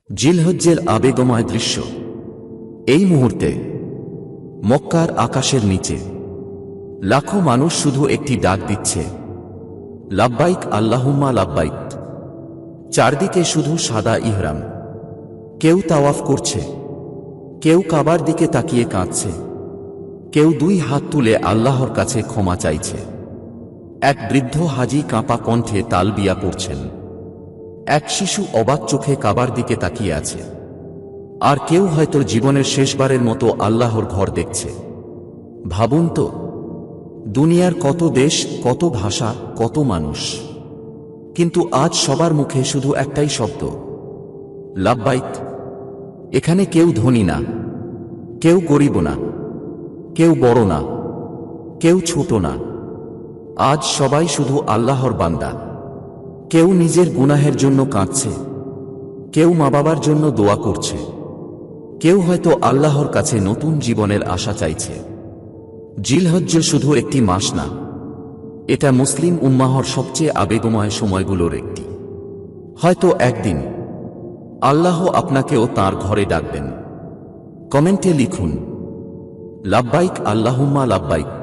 জিলহজ্জের আবেগময় দৃশ্য। এই মুহূর্তে মক্কার আকাশের নিচে লাখো মানুষ শুধু একটি ডাক দিচ্ছে, লাব্বাইক আল্লাহুম্মা লাব্বাইক। চারদিকে শুধু সাদা ইহরাম। কেউ তাওয়াফ করছে, কেউ কাবার দিকে তাকিয়ে কাঁদছে, কেউ দুই হাত তুলে আল্লাহর কাছে ক্ষমা চাইছে। এক বৃদ্ধ হাজী কাঁপা কণ্ঠে তালবিয়া পড়ছেন, এক শিশু অবাক চোখে কাবার দিকে তাকিয়ে আছে, আর কেউ হয়তো জীবনের শেষবারের মতো আল্লাহর ঘর দেখছে। ভাবুন তো, দুনিয়ার কত দেশ, কত ভাষা, কত মানুষ, কিন্তু আজ সবার মুখে শুধু একটাই শব্দ, লাব্বাইক। এখানে কেউ ধনী না, কেউ গরিব না, কেউ বড় না, কেউ ছোট না। আজ সবাই শুধু আল্লাহর বান্দা। কেউ নিজের গুনাহের জন্য কাঁদছে, কেউ মা বাবার জন্য দোয়া করছে, কেউ হয়তো আল্লাহর কাছে নতুন জীবনের আশা চাইছে। জিলহজ্জ শুধু একটি মাস না, এটা মুসলিম উম্মাহর সবচেয়ে আবেগময় সময়গুলোর একটি। হয়তো একদিন আল্লাহ আপনাকেও তাঁর ঘরে ডাকবেন। কমেন্টে লিখুন, লাব্বাইক আল্লাহুম্মা লাব্বাইক।